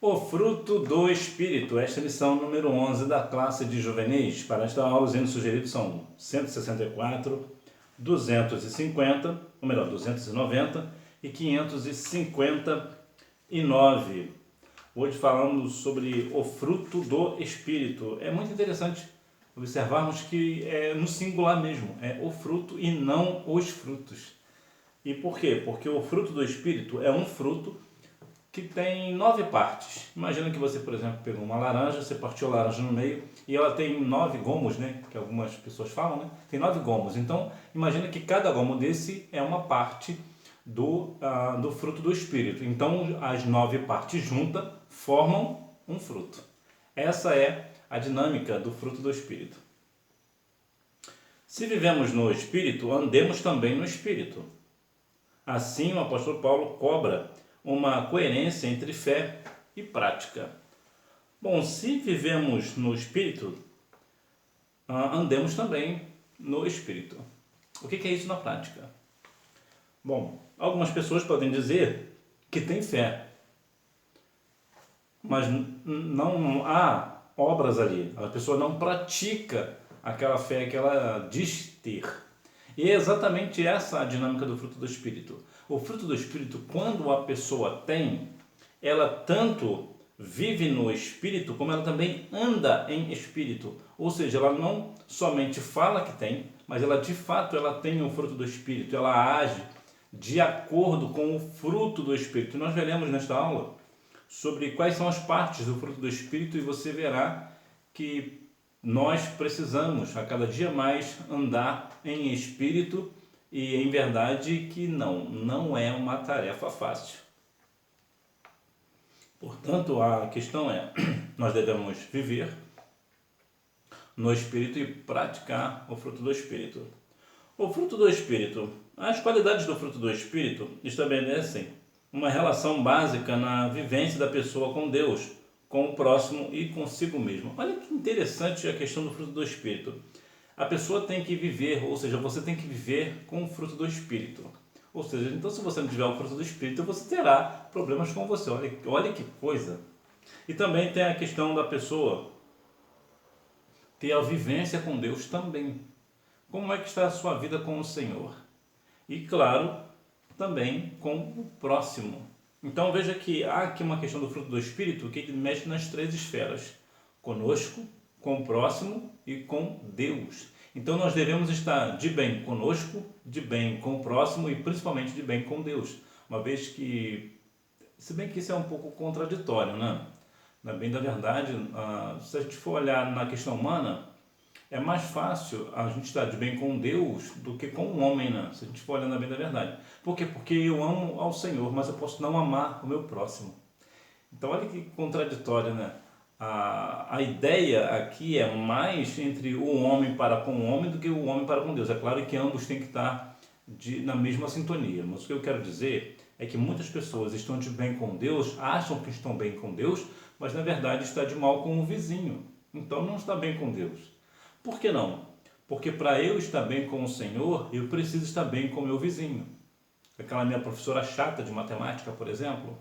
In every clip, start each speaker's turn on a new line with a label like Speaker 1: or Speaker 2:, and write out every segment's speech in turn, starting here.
Speaker 1: O fruto do Espírito. Esta é a lição número 11 da classe de juvenis. Para esta aula, os hinos sugeridos são 164, 250, ou melhor, 290 e 559. Hoje falamos sobre o fruto do Espírito. É muito interessante observarmos que é no singular mesmo, é o fruto e não os frutos. E por quê? Porque o fruto do Espírito é um fruto que tem 9 partes. Imagina que você, por exemplo, pegou uma laranja, você partiu a laranja no meio e ela tem 9 gomos, né? Que algumas pessoas falam, né? Tem 9 gomos. Então, imagina que cada gomo desse é uma parte do fruto do Espírito. Então, as 9 partes juntas formam um fruto. Essa é a dinâmica do fruto do Espírito. Se vivemos no Espírito, andemos também no Espírito. Assim, o apóstolo Paulo cobra uma coerência entre fé e prática. Bom, se vivemos no Espírito, andemos também no Espírito. O que é isso na prática? Bom, algumas pessoas podem dizer que tem fé, mas não há obras ali. A pessoa não pratica aquela fé que ela diz ter. E é exatamente essa a dinâmica do fruto do Espírito. O fruto do Espírito, quando a pessoa tem, ela tanto vive no Espírito, como ela também anda em Espírito. Ou seja, ela não somente fala que tem, mas ela de fato ela tem o fruto do Espírito. Ela age de acordo com o fruto do Espírito. E nós veremos nesta aula sobre quais são as partes do fruto do Espírito e você verá que nós precisamos a cada dia mais andar em espírito e em verdade que não é uma tarefa fácil. Portanto, a questão é, nós devemos viver no espírito e praticar o fruto do espírito. O fruto do espírito, as qualidades do fruto do espírito estabelecem uma relação básica na vivência da pessoa com Deus, com o próximo e consigo mesmo. Olha que interessante a questão do fruto do Espírito. A pessoa tem que viver, ou seja, você tem que viver com o fruto do Espírito. Ou seja, então se você não tiver o fruto do Espírito, você terá problemas com você. Olha que coisa. E também tem a questão da pessoa ter a vivência com Deus também. Como é que está a sua vida com o Senhor? E claro, também com o próximo. Então veja que há aqui uma questão do fruto do Espírito que mexe nas 3 esferas: conosco, com o próximo e com Deus. Então nós devemos estar de bem conosco, de bem com o próximo e principalmente de bem com Deus. Uma vez que, se bem que isso é um pouco contraditório, né? Na bem da verdade, se a gente for olhar na questão humana, é mais fácil a gente estar de bem com Deus do que com o homem, né? Se a gente for olhar na bem da verdade. Por quê? Porque eu amo ao Senhor, mas eu posso não amar o meu próximo. Então olha que contraditório, né? A ideia aqui é mais entre o homem para com o homem do que o homem para com Deus. É claro que ambos têm que estar na mesma sintonia, mas o que eu quero dizer é que muitas pessoas estão de bem com Deus, acham que estão bem com Deus, mas na verdade está de mal com o vizinho. Então não está bem com Deus. Por que não? Porque para eu estar bem com o Senhor, eu preciso estar bem com o meu vizinho. Aquela minha professora chata de matemática, por exemplo,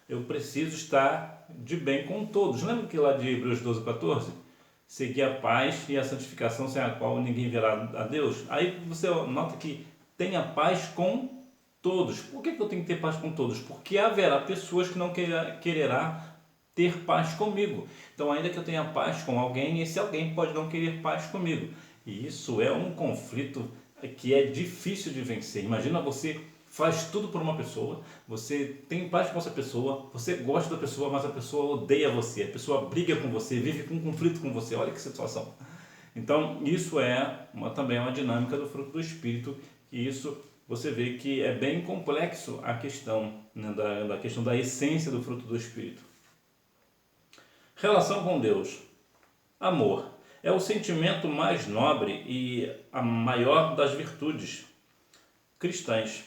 Speaker 1: eu preciso estar de bem com todos. Lembra que lá de Hebreus 12, 14? Seguir a paz e a santificação sem a qual ninguém verá a Deus. Aí você nota que tem a paz com todos. Por que eu tenho que ter paz com todos? Porque haverá pessoas que não quererá ter paz comigo. Então, ainda que eu tenha paz com alguém, esse alguém pode não querer paz comigo. E isso é um conflito que é difícil de vencer. Imagina, você faz tudo por uma pessoa, você tem paz com essa pessoa, você gosta da pessoa, mas a pessoa odeia você, a pessoa briga com você, vive com conflito com você. Olha que situação. Então, isso é também uma dinâmica do fruto do Espírito, e isso você vê que é bem complexo a questão, né, da questão da essência do fruto do Espírito. Relação com Deus. Amor é o sentimento mais nobre e a maior das virtudes cristãs.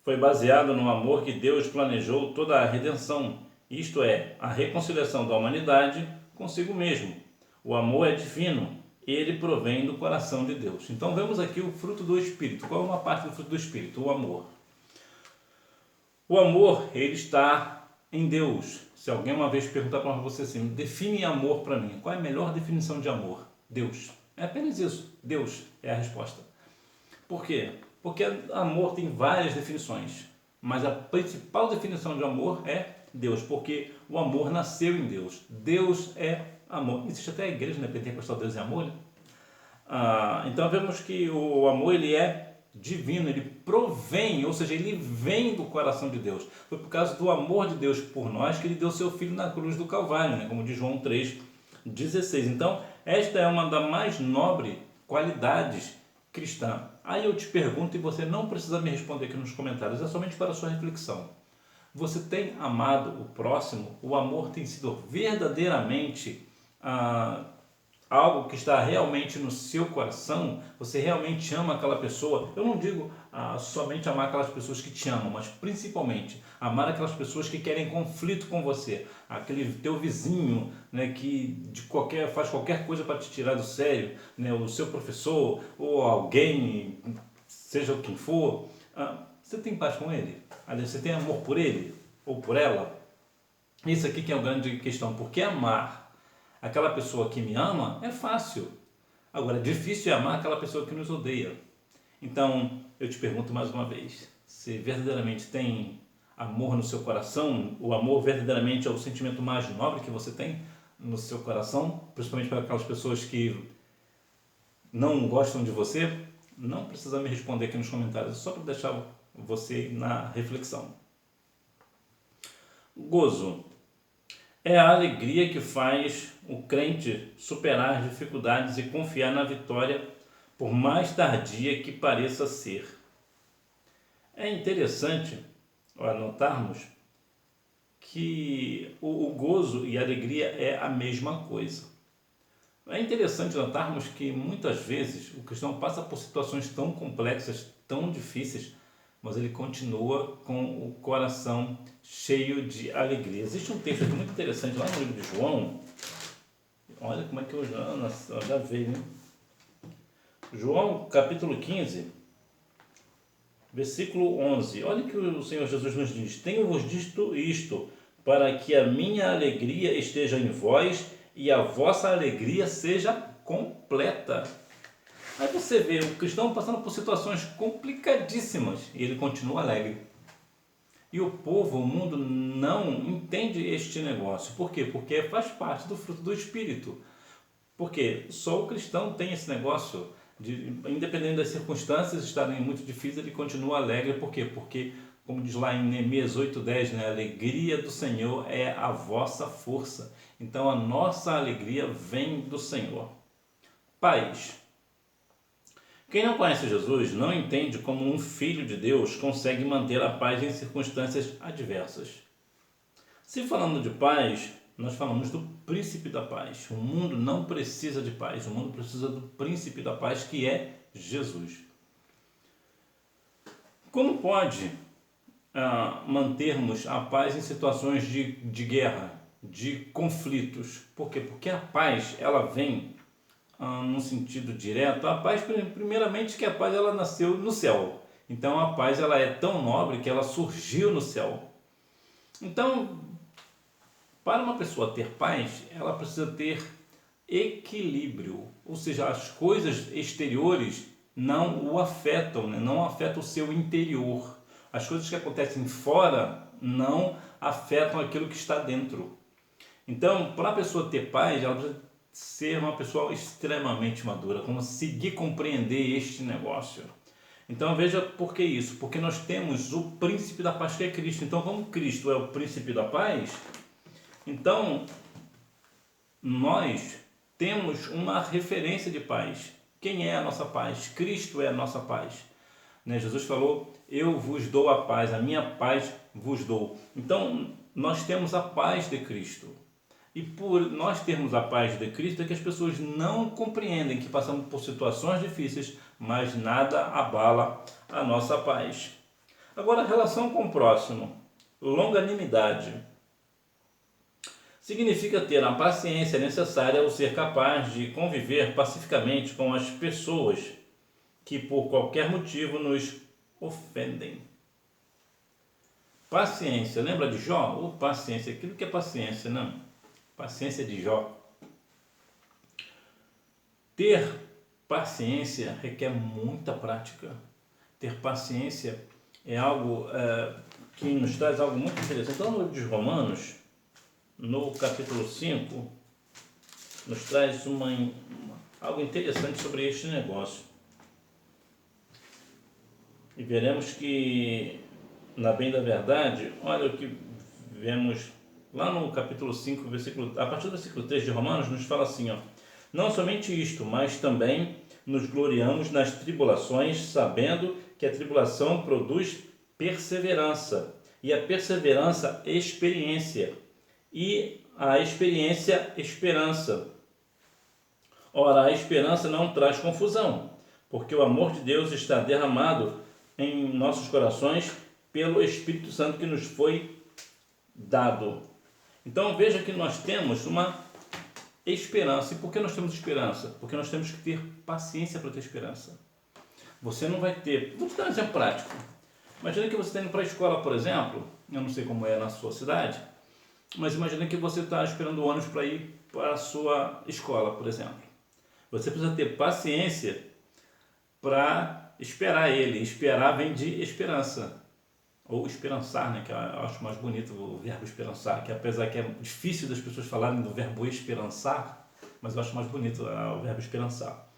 Speaker 1: Foi baseado no amor que Deus planejou toda a redenção, isto é, a reconciliação da humanidade consigo mesmo. O amor é divino, ele provém do coração de Deus. Então vemos aqui o fruto do Espírito. Qual é uma parte do fruto do Espírito? O amor. O amor, ele está em Deus, se alguém uma vez perguntar para você assim, define amor para mim, qual é a melhor definição de amor? Deus. É apenas isso. Deus é a resposta. Por quê? Porque amor tem várias definições, mas a principal definição de amor é Deus, porque o amor nasceu em Deus. Deus é amor. Existe até a igreja, né? Pentecostal, Deus é amor, né? Então vemos que o amor ele é divino, ele provém, ou seja, ele vem do coração de Deus. Foi por causa do amor de Deus por nós que ele deu seu filho na cruz do Calvário, né? Como diz João 3,16. Então, esta é uma das mais nobres qualidades cristãs. Aí eu te pergunto, e você não precisa me responder aqui nos comentários, é somente para a sua reflexão. Você tem amado o próximo? O amor tem sido verdadeiramente algo que está realmente no seu coração? Você realmente ama aquela pessoa? Eu não digo somente amar aquelas pessoas que te amam, mas principalmente amar aquelas pessoas que querem conflito com você. Aquele teu vizinho, né, que faz qualquer coisa para te tirar do sério, né, o seu professor ou alguém, seja quem for. Você tem paz com ele? Aliás, você tem amor por ele ou por ela? Isso aqui que é a grande questão, porque amar aquela pessoa que me ama é fácil. Agora, difícil é amar aquela pessoa que nos odeia. Então, eu te pergunto mais uma vez, se verdadeiramente tem amor no seu coração, o amor verdadeiramente é o sentimento mais nobre que você tem no seu coração, principalmente para aquelas pessoas que não gostam de você? Não precisa me responder aqui nos comentários, só para deixar você na reflexão. Gozo é a alegria que faz o crente superar as dificuldades e confiar na vitória, por mais tardia que pareça ser. É interessante notarmos que o gozo e a alegria é a mesma coisa. É interessante notarmos que muitas vezes o cristão passa por situações tão complexas, tão difíceis, mas ele continua com o coração cheio de alegria. Existe um texto aqui muito interessante lá no livro de João. Olha como é que eu já veio, né? João capítulo 15, versículo 11. Olha que o Senhor Jesus nos diz: tenho-vos dito isto, para que a minha alegria esteja em vós e a vossa alegria seja completa. Aí você vê o cristão passando por situações complicadíssimas e ele continua alegre. E o povo, o mundo não entende este negócio. Por quê? Porque faz parte do fruto do Espírito. Porque só o cristão tem esse negócio de, independente das circunstâncias estarem muito difíceis, ele continua alegre. Por quê? Porque, como diz lá em Neemias 8:10, né? A alegria do Senhor é a vossa força. Então a nossa alegria vem do Senhor. Paz. Quem não conhece Jesus não entende como um filho de Deus consegue manter a paz em circunstâncias adversas. Se falando de paz, nós falamos do príncipe da paz. O mundo não precisa de paz, o mundo precisa do príncipe da paz, que é Jesus. Como pode mantermos a paz em situações de guerra, de conflitos? Por quê? Porque a paz, ela vem no sentido direto. A paz, primeiramente, que a paz ela nasceu no céu. Então a paz ela é tão nobre que ela surgiu no céu. Então, para uma pessoa ter paz, ela precisa ter equilíbrio, ou seja, as coisas exteriores não o afetam, né? Não afetam o seu interior. As coisas que acontecem fora não afetam aquilo que está dentro. Então, para a pessoa ter paz, ela precisa ser uma pessoa extremamente madura, conseguir compreender este negócio. Então veja por que isso, porque nós temos o príncipe da paz, que é Cristo. Então, como Cristo é o príncipe da paz, então nós temos uma referência de paz. Quem é a nossa paz? Cristo é a nossa paz. Jesus falou: eu vos dou a paz, a minha paz vos dou. Então nós temos a paz de Cristo. E por nós termos a paz de Cristo é que as pessoas não compreendem que passamos por situações difíceis, mas nada abala a nossa paz. Agora, a relação com o próximo. Longanimidade. Significa ter a paciência necessária ou ser capaz de conviver pacificamente com as pessoas que por qualquer motivo nos ofendem. Paciência, lembra de Jó? Paciência, aquilo que é paciência, não? Paciência de Jó. Ter paciência requer muita prática. Ter paciência é algo que nos traz algo muito interessante. Então, no livro de Romanos, no capítulo 5, nos traz algo interessante sobre este negócio. E veremos que, na bem da verdade, olha o que vemos lá no capítulo 5, a partir do versículo 3 de Romanos, nos fala assim, ó: não somente isto, mas também nos gloriamos nas tribulações, sabendo que a tribulação produz perseverança, e a perseverança, experiência, e a experiência, esperança. Ora, a esperança não traz confusão, porque o amor de Deus está derramado em nossos corações pelo Espírito Santo que nos foi dado. Então veja que nós temos uma esperança. E por que nós temos esperança? Porque nós temos que ter paciência para ter esperança. Você não vai ter... Vou te dar um exemplo prático. Imagina que você está indo para a escola, por exemplo. Eu não sei como é na sua cidade, mas imagina que você está esperando o ônibus para ir para a sua escola, por exemplo. Você precisa ter paciência para esperar ele. Esperar vem de esperança. Ou esperançar, né? Que eu acho mais bonito o verbo esperançar, que apesar que é difícil das pessoas falarem do verbo esperançar, mas eu acho mais bonito o verbo esperançar.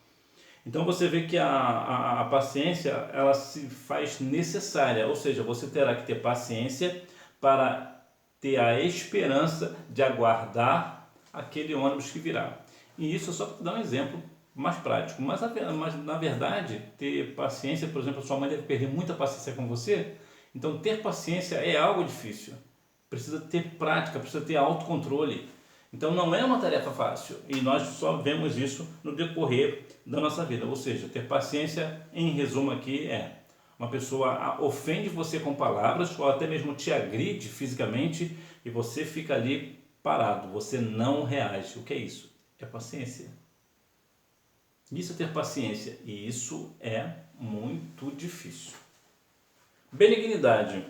Speaker 1: Então você vê que a paciência, ela se faz necessária, ou seja, você terá que ter paciência para ter a esperança de aguardar aquele ônibus que virá. E isso é só para dar um exemplo mais prático. Mas na verdade, ter paciência, por exemplo, a sua mãe deve perder muita paciência com você. Então, ter paciência é algo difícil. Precisa ter prática, precisa ter autocontrole. Então, não é uma tarefa fácil. E nós só vemos isso no decorrer da nossa vida. Ou seja, ter paciência, em resumo aqui, é uma pessoa ofende você com palavras ou até mesmo te agride fisicamente e você fica ali parado. Você não reage. O que é isso? É paciência. Isso é ter paciência. E isso é muito difícil. Benignidade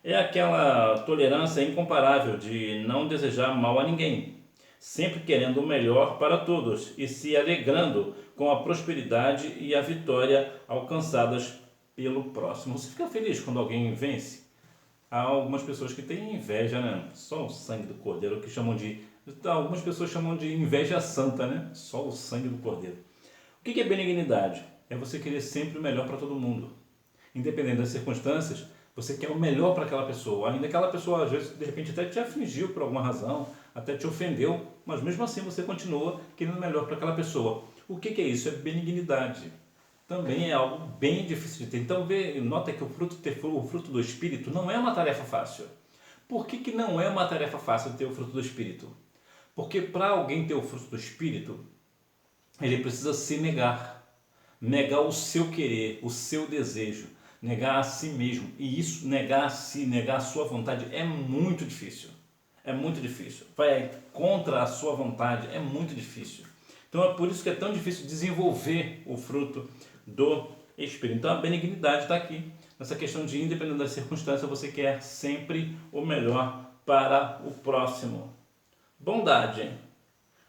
Speaker 1: é aquela tolerância incomparável de não desejar mal a ninguém, sempre querendo o melhor para todos e se alegrando com a prosperidade e a vitória alcançadas pelo próximo. Você fica feliz quando alguém vence? Há algumas pessoas que têm inveja, né? Só o sangue do cordeiro, que chamam de... Algumas pessoas chamam de inveja santa, né? Só o sangue do cordeiro. O que é benignidade? É você querer sempre o melhor para todo mundo. Independente das circunstâncias, você quer o melhor para aquela pessoa. Ainda que aquela pessoa, às vezes, de repente até te afligiu por alguma razão, até te ofendeu, mas mesmo assim você continua querendo o melhor para aquela pessoa. O que é isso? É benignidade. Também é algo bem difícil de ter. Então, nota que o fruto do Espírito não é uma tarefa fácil. Por que não é uma tarefa fácil ter o fruto do Espírito? Porque para alguém ter o fruto do Espírito, ele precisa se negar. Negar o seu querer, o seu desejo, negar a si mesmo. E isso, negar a si, negar a sua vontade é muito difícil. É muito difícil. Vai contra a sua vontade, é muito difícil. Então é por isso que é tão difícil desenvolver o fruto do Espírito. Então a benignidade está aqui, nessa questão de, independente das circunstâncias, você quer sempre o melhor para o próximo. Bondade.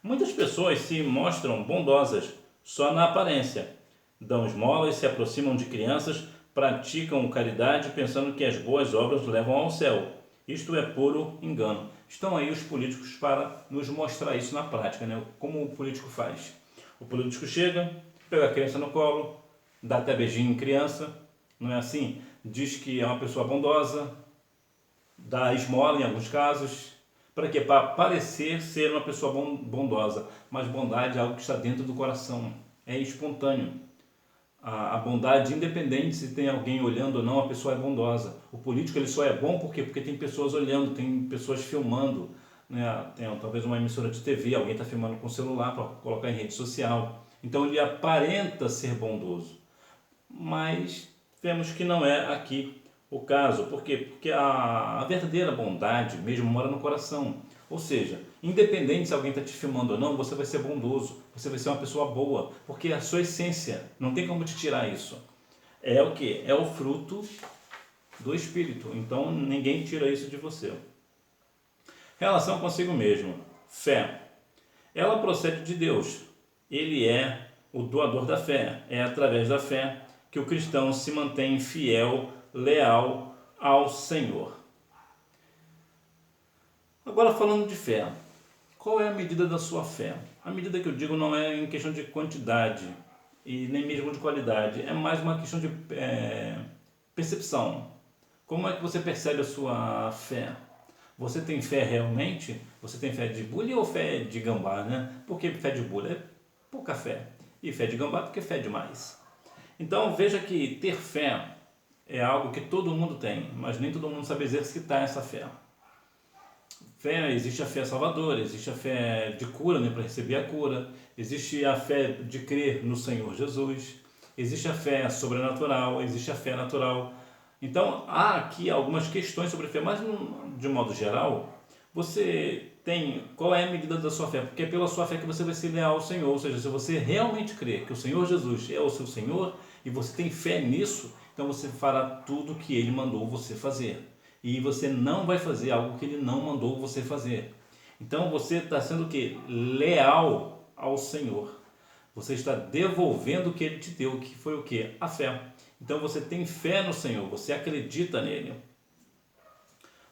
Speaker 1: Muitas pessoas se mostram bondosas só na aparência. Dão esmolas, se aproximam de crianças, praticam caridade pensando que as boas obras levam ao céu. Isto é puro engano. Estão aí os políticos para nos mostrar isso na prática, né? Como o político faz. O político chega, pega a criança no colo, dá até beijinho em criança, não é assim? Diz que é uma pessoa bondosa, dá esmola em alguns casos. Para quê? Para parecer ser uma pessoa bondosa. Mas bondade é algo que está dentro do coração, é espontâneo. A bondade, independente se tem alguém olhando ou não, a pessoa é bondosa. O político ele só é bom por quê? Porque tem pessoas olhando, tem pessoas filmando, né? Tem talvez uma emissora de TV, alguém está filmando com o celular para colocar em rede social. Então ele aparenta ser bondoso. Mas vemos que não é aqui o caso. Por quê? Porque a verdadeira bondade mesmo mora no coração. Ou seja, independente se alguém está te filmando ou não, você vai ser bondoso, você vai ser uma pessoa boa, porque é a sua essência, não tem como te tirar isso. É o que? É o fruto do Espírito. Então ninguém tira isso de você. Relação consigo mesmo. Fé. Ela procede de Deus. Ele é o doador da fé. É através da fé que o cristão se mantém fiel, leal ao Senhor. Agora falando de fé. Qual é a medida da sua fé? A medida que eu digo não é em questão de quantidade e nem mesmo de qualidade. É mais uma questão de percepção. Como é que você percebe a sua fé? Você tem fé realmente? Você tem fé de bule ou fé de gambá, né? Porque fé de bule é pouca fé. E fé de gambá porque fé é demais. Então veja que ter fé é algo que todo mundo tem, mas nem todo mundo sabe exercitar essa fé. Fé, existe a fé salvadora, existe a fé de cura, né, para receber a cura, existe a fé de crer no Senhor Jesus, existe a fé sobrenatural, existe a fé natural. Então há aqui algumas questões sobre fé, mas de um modo geral, você tem qual é a medida da sua fé, porque é pela sua fé que você vai ser leal ao Senhor, ou seja, se você realmente crê que o Senhor Jesus é o seu Senhor e você tem fé nisso, então você fará tudo o que Ele mandou você fazer. E você não vai fazer algo que Ele não mandou você fazer. Então você está sendo o quê? Leal ao Senhor. Você está devolvendo o que Ele te deu, que foi o quê? A fé. Então você tem fé no Senhor, você acredita nele.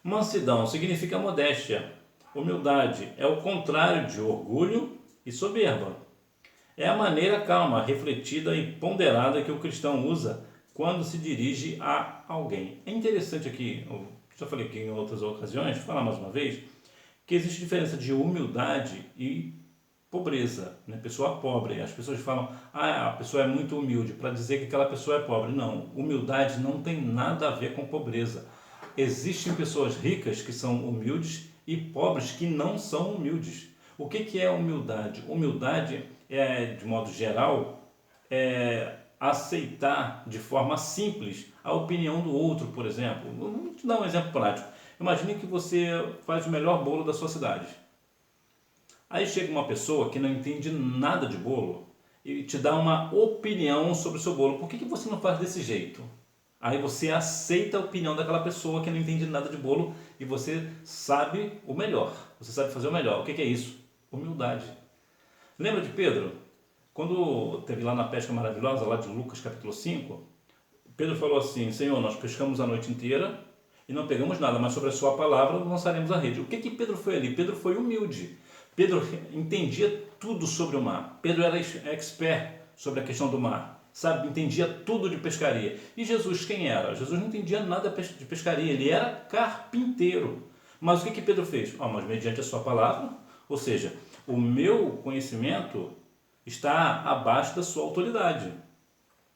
Speaker 1: Mansidão significa modéstia. Humildade é o contrário de orgulho e soberba. É a maneira calma, refletida e ponderada que o cristão usa quando se dirige a alguém. É interessante aqui, eu já falei aqui em outras ocasiões, vou falar mais uma vez, que existe diferença de humildade e pobreza, né? Pessoa pobre. As pessoas falam, a pessoa é muito humilde, para dizer que aquela pessoa é pobre. Não, humildade não tem nada a ver com pobreza. Existem pessoas ricas que são humildes e pobres que não são humildes. O que é humildade? Humildade é, de modo geral, aceitar de forma simples a opinião do outro, por exemplo. Vou te dar um exemplo prático. Imagine que você faz o melhor bolo da sua cidade. Aí chega uma pessoa que não entende nada de bolo e te dá uma opinião sobre o seu bolo. Por que você não faz desse jeito? Aí você aceita a opinião daquela pessoa que não entende nada de bolo e você sabe o melhor. Você sabe fazer o melhor. O que é isso? Humildade. Lembra de Pedro? Quando teve lá na pesca maravilhosa, lá de Lucas capítulo 5, Pedro falou assim, Senhor, nós pescamos a noite inteira e não pegamos nada, mas sobre a sua palavra lançaremos a rede. O que Pedro foi ali? Pedro foi humilde. Pedro entendia tudo sobre o mar. Pedro era expert sobre a questão do mar. Sabe, entendia tudo de pescaria. E Jesus quem era? Jesus não entendia nada de pescaria, ele era carpinteiro. Mas o que Pedro fez? Mas mediante a sua palavra, ou seja, o meu conhecimento está abaixo da sua autoridade.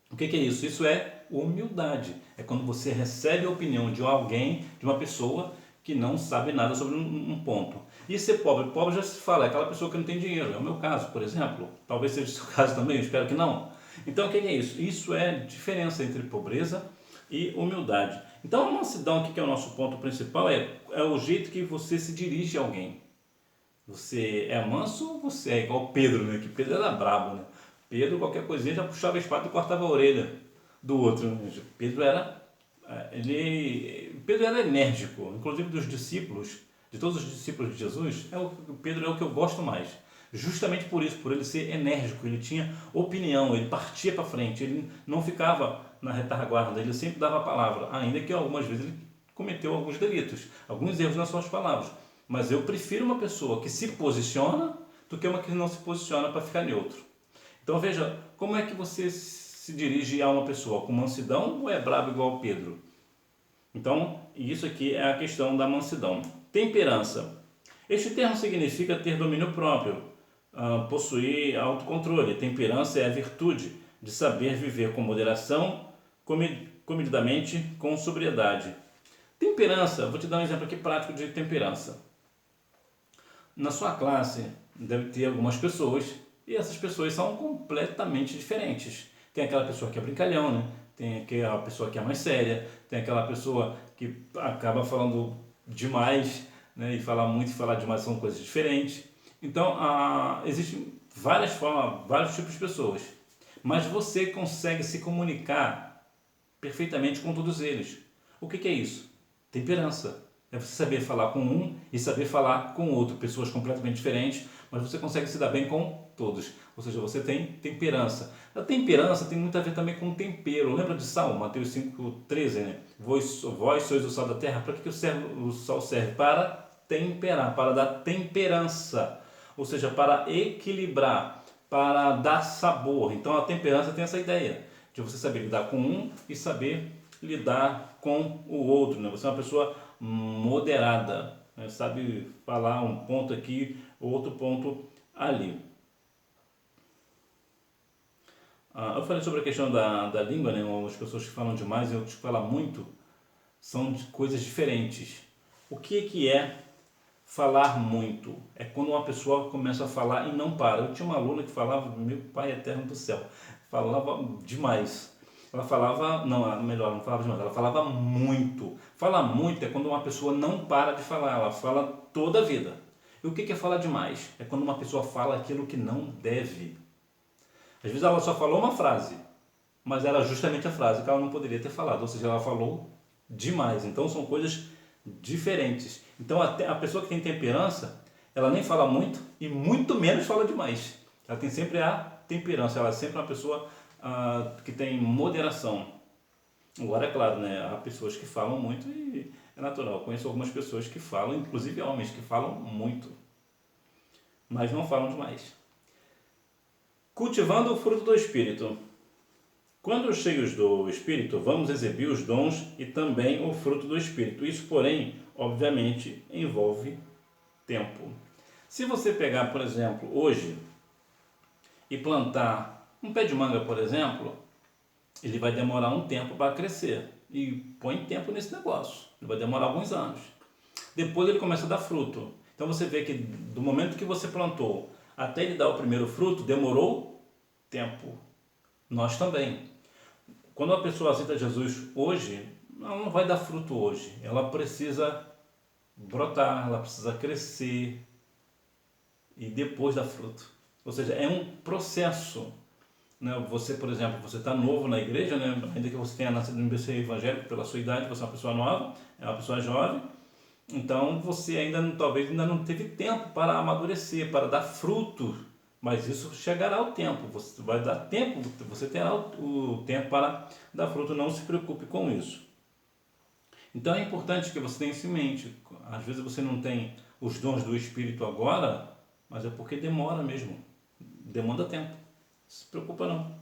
Speaker 1: O que é isso? Isso é humildade. É quando você recebe a opinião de alguém, de uma pessoa que não sabe nada sobre um ponto. E ser pobre? Pobre já se fala, é aquela pessoa que não tem dinheiro. É o meu caso, por exemplo. Talvez seja o seu caso também, eu espero que não. Então o que é isso? Isso é a diferença entre pobreza e humildade. Então a mansidão aqui, que é o nosso ponto principal, é o jeito que você se dirige a alguém. Você é manso ou você é igual Pedro, né? Que Pedro era brabo, né? Pedro, qualquer coisinha, já puxava a espada e cortava a orelha do outro. Né? Pedro era enérgico, inclusive dos discípulos, de todos os discípulos de Jesus, Pedro é o que eu gosto mais. Justamente por isso, por ele ser enérgico, ele tinha opinião, ele partia para frente, ele não ficava na retaguarda, ele sempre dava a palavra, ainda que algumas vezes ele cometeu alguns delitos, alguns erros nas suas palavras. Mas eu prefiro uma pessoa que se posiciona do que uma que não se posiciona para ficar neutro. Então veja, como é que você se dirige a uma pessoa? Com mansidão ou é brabo igual Pedro? Então, isso aqui é a questão da mansidão. Temperança. Este termo significa ter domínio próprio, possuir autocontrole. Temperança é a virtude de saber viver com moderação, comedidamente, com sobriedade. Temperança, vou te dar um exemplo aqui prático de temperança. Na sua classe deve ter algumas pessoas e essas pessoas são completamente diferentes. Tem aquela pessoa que é brincalhão, né? Tem aquela pessoa que é mais séria, tem aquela pessoa que acaba falando demais, né? E falar muito e falar demais são coisas diferentes. Então, existem várias formas, vários tipos de pessoas, mas você consegue se comunicar perfeitamente com todos eles. O que é isso? Temperança. É você saber falar com um e saber falar com outro. Pessoas completamente diferentes, mas você consegue se dar bem com todos. Ou seja, você tem temperança. A temperança tem muito a ver também com tempero. Lembra de sal? Mateus 5,13, né? Vós sois o sal da terra. Para que o sal serve? Para temperar, para dar temperança. Ou seja, para equilibrar, para dar sabor. Então a temperança tem essa ideia de você saber lidar com um e saber lidar com o outro, né? Você é uma pessoa moderada, né? Sabe falar um ponto aqui, outro ponto ali. Eu falei sobre a questão da língua, né? As pessoas que falam demais e outros que falam muito são de coisas diferentes. O que é falar muito? É quando uma pessoa começa a falar e não para. Eu tinha uma aluna que falava, meu pai eterno do céu, falava demais. Ela falava, não, melhor, não falava demais, ela falava muito. Falar muito é quando uma pessoa não para de falar, ela fala toda a vida. E o que é falar demais? É quando uma pessoa fala aquilo que não deve. Às vezes ela só falou uma frase, mas era justamente a frase que ela não poderia ter falado, ou seja, ela falou demais. Então são coisas diferentes. Então a pessoa que tem temperança, ela nem fala muito e muito menos fala demais. Ela tem sempre a temperança, ela é sempre uma pessoa que tem moderação. Agora, é claro, né, há pessoas que falam muito e é natural. Eu conheço algumas pessoas que falam, inclusive homens, que falam muito, mas não falam demais. Cultivando o fruto do Espírito. Quando cheios do Espírito, vamos exibir os dons e também o fruto do Espírito. Isso, porém, obviamente, envolve tempo. Se você pegar, por exemplo, hoje e plantar um pé de manga, por exemplo, ele vai demorar um tempo para crescer. E põe tempo nesse negócio. Ele vai demorar alguns anos. Depois ele começa a dar fruto. Então você vê que do momento que você plantou até ele dar o primeiro fruto, demorou tempo. Nós também. Quando a pessoa aceita Jesus hoje, ela não vai dar fruto hoje. Ela precisa brotar, ela precisa crescer e depois dar fruto. Ou seja, é um processo. Né? Você, por exemplo, você está novo na igreja, né? Ainda que você tenha nascido no berço evangélico pela sua idade, você é uma pessoa nova, é uma pessoa jovem, então você talvez ainda não teve tempo para amadurecer, para dar fruto, mas isso chegará ao tempo, você vai dar tempo, você terá o tempo para dar fruto, não se preocupe com isso. Então é importante que você tenha isso em mente. Às vezes você não tem os dons do Espírito agora, mas é porque demora mesmo, demanda tempo. Não se preocupa não.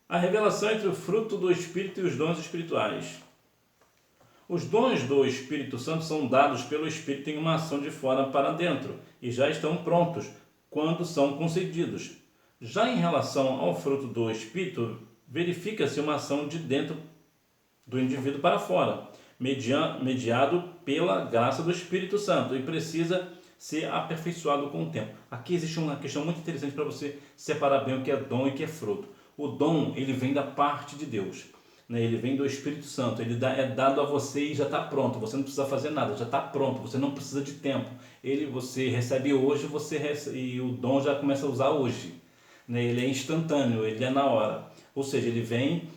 Speaker 1: A revelação entre o fruto do Espírito e os dons espirituais. Os dons do Espírito Santo são dados pelo Espírito em uma ação de fora para dentro e já estão prontos quando são concedidos. Já em relação ao fruto do Espírito, verifica-se uma ação de dentro do indivíduo para fora, mediado pela graça do Espírito Santo e precisa ser aperfeiçoado com o tempo. Aqui existe uma questão muito interessante para você separar bem o que é dom e o que é fruto. O dom, ele vem da parte de Deus, né? Ele vem do Espírito Santo, é dado a você e já está pronto, você não precisa fazer nada, já está pronto, você não precisa de tempo. Você recebe hoje e o dom já começa a usar hoje, né? Ele é instantâneo, ele é na hora, ou seja, ele vem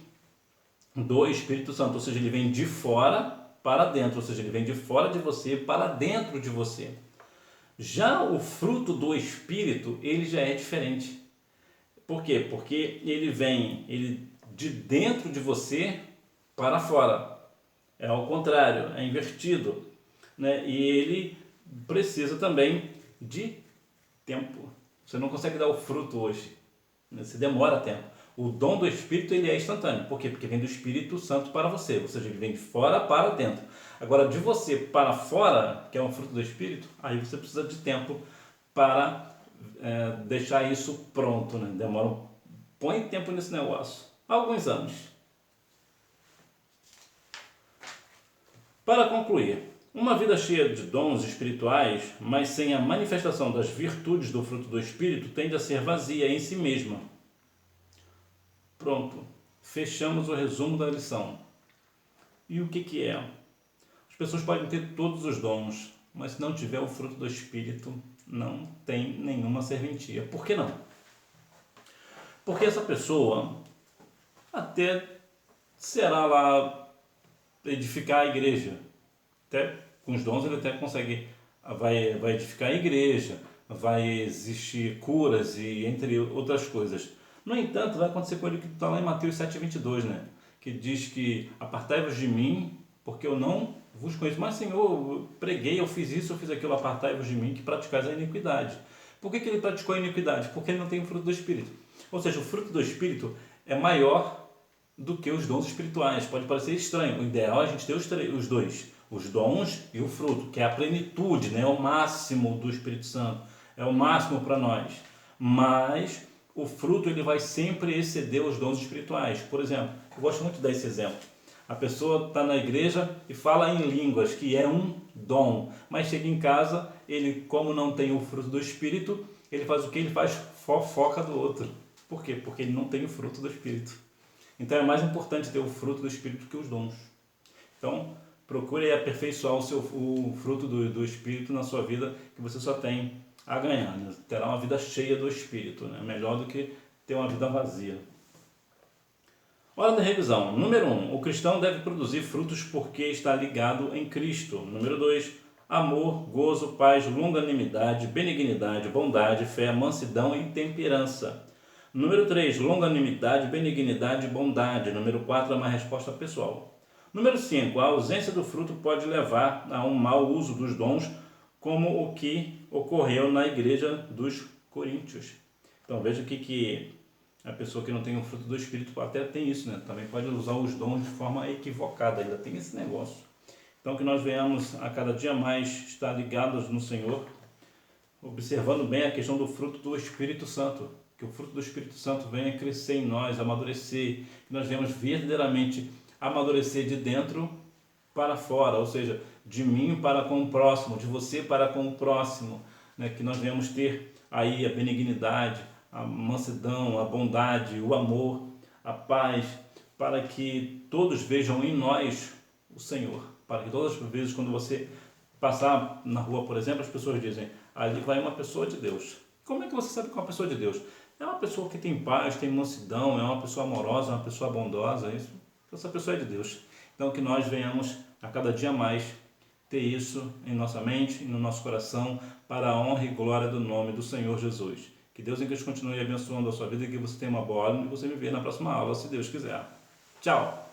Speaker 1: do Espírito Santo, ou seja, ele vem de fora para dentro, ou seja, ele vem de fora de você para dentro de você. Já o fruto do Espírito, ele já é diferente. Por quê? Porque ele vem de dentro de você para fora. É ao contrário, é invertido, né? E ele precisa também de tempo. Você não consegue dar o fruto hoje, né? Você demora tempo. O dom do Espírito, ele é instantâneo. Por quê? Porque vem do Espírito Santo para você, ou seja, ele vem de fora para dentro. Agora, de você para fora, que é um fruto do Espírito, aí você precisa de tempo para deixar isso pronto, né? Põe tempo nesse negócio. Alguns anos. Para concluir, uma vida cheia de dons espirituais, mas sem a manifestação das virtudes do fruto do Espírito, tende a ser vazia em si mesma. Pronto. Fechamos o resumo da lição. E o que é? As pessoas podem ter todos os dons, mas se não tiver o fruto do Espírito, não tem nenhuma serventia. Por que não? Porque essa pessoa até será lá edificar a igreja. Até com os dons ele até consegue, vai edificar a igreja, vai existir curas e entre outras coisas. No entanto, vai acontecer com ele que está lá em Mateus 7,22, né? Que diz que apartai-vos de mim, porque eu não vos conheço. Mas, Senhor, eu preguei, eu fiz isso, eu fiz aquilo, apartai-vos de mim, que praticais a iniquidade. Por que ele praticou a iniquidade? Porque ele não tem o fruto do Espírito. Ou seja, o fruto do Espírito é maior do que os dons espirituais. Pode parecer estranho. O ideal é a gente ter os dois, os dons e o fruto, que é a plenitude, né? É o máximo do Espírito Santo, é o máximo para nós. Mas o fruto ele vai sempre exceder os dons espirituais. Por exemplo, eu gosto muito de dar esse exemplo. A pessoa está na igreja e fala em línguas, que é um dom, mas chega em casa, ele, como não tem o fruto do Espírito, ele faz o que? Ele faz fofoca do outro. Por quê? Porque ele não tem o fruto do Espírito. Então é mais importante ter o fruto do Espírito que os dons. Então procure aperfeiçoar o fruto do Espírito na sua vida, que você só tem a ganhar, né? Terá uma vida cheia do Espírito, né? Melhor do que ter uma vida vazia. Hora da revisão. Número 1. O cristão deve produzir frutos porque está ligado em Cristo. Número 2. Amor, gozo, paz, longanimidade, benignidade, bondade, fé, mansidão e temperança. Número 3. Longanimidade, benignidade e bondade. Número 4. É uma resposta pessoal. Número 5. A ausência do fruto pode levar a um mau uso dos dons, como o que ocorreu na igreja dos Coríntios. Então veja que a pessoa que não tem o fruto do Espírito até tem isso, né? Também pode usar os dons de forma equivocada, ainda tem esse negócio. Então que nós venhamos a cada dia mais estar ligados no Senhor, observando bem a questão do fruto do Espírito Santo, que o fruto do Espírito Santo venha crescer em nós, amadurecer, que nós venhamos verdadeiramente amadurecer de dentro para fora, ou seja, de mim para com o próximo, de você para com o próximo, né? Que nós venhamos ter aí a benignidade, a mansidão, a bondade, o amor, a paz, para que todos vejam em nós o Senhor. Para que todas as vezes quando você passar na rua, por exemplo, as pessoas dizem, ali vai uma pessoa de Deus. Como é que você sabe que é uma pessoa de Deus? É uma pessoa que tem paz, tem mansidão, é uma pessoa amorosa, é uma pessoa bondosa, isso. Essa pessoa é de Deus. Então que nós venhamos a cada dia mais ter isso em nossa mente e no nosso coração, para a honra e glória do nome do Senhor Jesus. Que Deus em Cristo continue abençoando a sua vida e que você tenha uma boa aula e você me vê na próxima aula, se Deus quiser. Tchau!